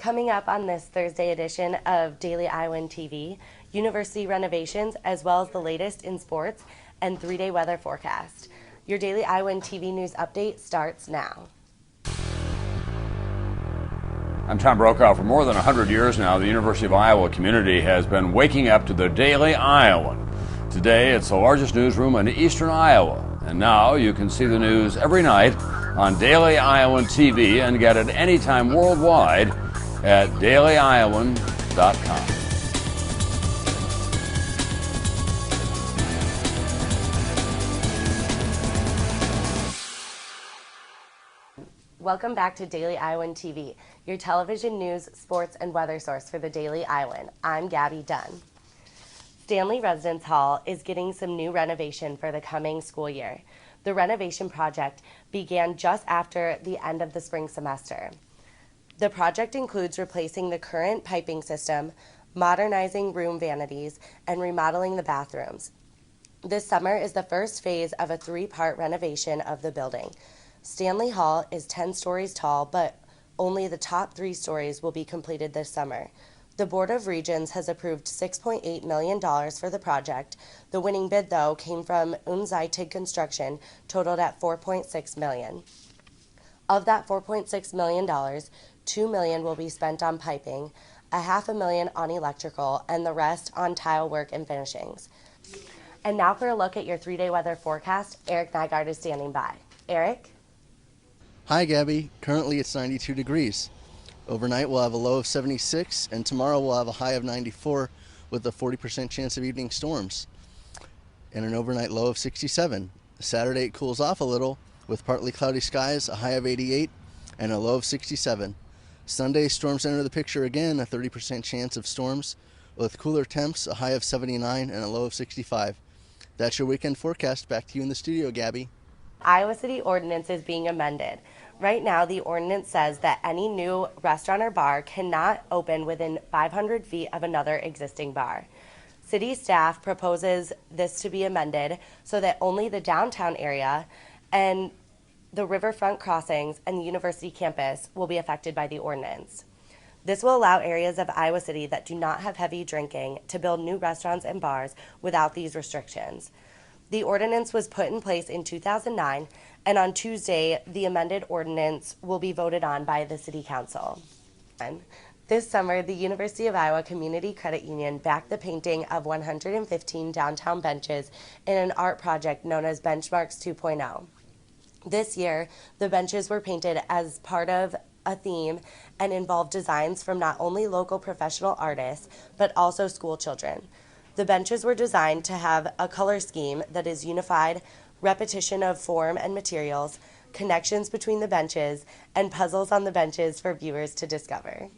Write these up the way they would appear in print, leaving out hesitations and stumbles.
Coming up on this Thursday edition of Daily Iowan TV, university renovations, as well as the latest in sports and 3-day weather forecast. Your Daily Iowan TV news update starts now. I'm Tom Brokaw. For more than 100 years now, the University of Iowa community has been waking up to the Daily Iowan. Today, it's the largest newsroom in eastern Iowa. And now you can see the news every night on Daily Iowan TV and get it anytime worldwide at dailyiowan.com. Welcome back to Daily Iowan TV, your television news, sports, and weather source for the Daily Iowan. I'm Gabby Dunn. Stanley Residence Hall is getting some new renovation for the coming school year. The renovation project began just after the end of the spring semester. The project includes replacing the current piping system, modernizing room vanities, and remodeling the bathrooms. This summer is the first phase of a 3-part renovation of the building. Stanley Hall is 10 stories tall, but only the top 3 stories will be completed this summer. The Board of Regents has approved $6.8 million for the project. The winning bid, though, came from Unzeitig Construction, totaled at $4.6 million. Of that $4.6 million, $2 million will be spent on piping, $500,000 on electrical, and the rest on tile work and finishings. And now for a look at your 3-day weather forecast, Eric Nygaard is standing by. Eric? Hi, Gabby. Currently it's 92 degrees. Overnight we'll have a low of 76, and tomorrow we'll have a high of 94 with a 40% chance of evening storms and an overnight low of 67. Saturday it cools off a little with partly cloudy skies, a high of 88 and a low of 67. Sunday storms enter the picture again, a 30% chance of storms with cooler temps, a high of 79 and a low of 65. That's your weekend forecast. Back to you in the studio, Gabby. Iowa City ordinance is being amended. Right now, the ordinance says that any new restaurant or bar cannot open within 500 feet of another existing bar. City staff proposes this to be amended so that only the downtown area and the riverfront crossings and the university campus will be affected by the ordinance. This will allow areas of Iowa City that do not have heavy drinking to build new restaurants and bars without these restrictions. The ordinance was put in place in 2009, and on Tuesday, the amended ordinance will be voted on by the City Council. This summer, the University of Iowa Community Credit Union backed the painting of 115 downtown benches in an art project known as Benchmarks 2.0. This year, the benches were painted as part of a theme and involved designs from not only local professional artists, but also school children. The benches were designed to have a color scheme that is unified, repetition of form and materials, connections between the benches, and puzzles on the benches for viewers to discover.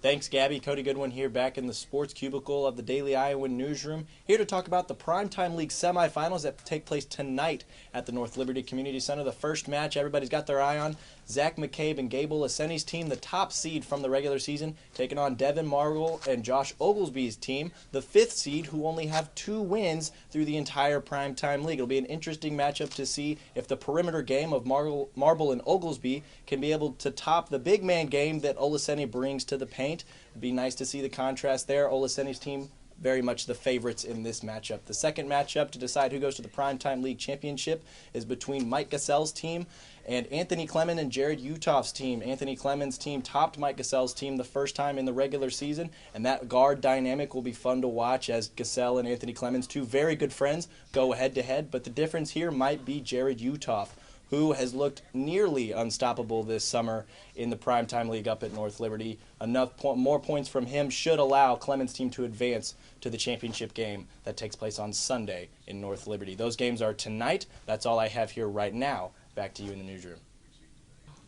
Thanks, Gabby. Cody Goodwin here, back in the sports cubicle of the Daily Iowan newsroom, here to talk about the Primetime League semifinals that take place tonight at the North Liberty Community Center. The first match everybody's got their eye on, Zach McCabe and Gable Aseni's team, the top seed from the regular season, taking on Devin Margle and Josh Oglesby's team, the 5th seed, who only have 2 wins through the entire Primetime League. It'll be an interesting matchup to see if the perimeter game of Marble and Oglesby can be able to top the big man game that Olaseni brings to the paint. It'd be nice to see the contrast there. Olaseni's team very much the favorites in this matchup. The second matchup to decide who goes to the Primetime League Championship is between Mike Gasell's team and Anthony Clemens and Jared Utoff's team. Anthony Clemens' team topped Mike Gasell's team the first time in the regular season, and that guard dynamic will be fun to watch as Gasell and Anthony Clemens, 2 very good friends, go head-to-head. But the difference here might be Jared Utoff, who has looked nearly unstoppable this summer in the Primetime League up at North Liberty. More points from him should allow Clemens' team to advance to the championship game that takes place on Sunday in North Liberty. Those games are tonight. That's all I have here right now. Back to you in the newsroom.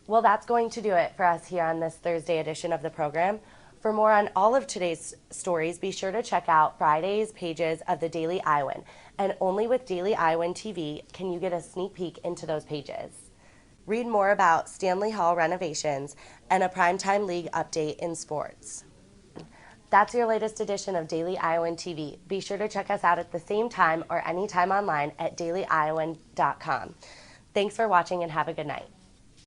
Well, that's going to do it for us here on this Thursday edition of the program. For more on all of today's stories, be sure to check out Friday's pages of the Daily Iowan. And only with Daily Iowan TV can you get a sneak peek into those pages. Read more about Stanley Hall renovations and a Primetime League update in sports. That's your latest edition of Daily Iowan TV. Be sure to check us out at the same time or anytime online at dailyiowan.com. Thanks for watching and have a good night.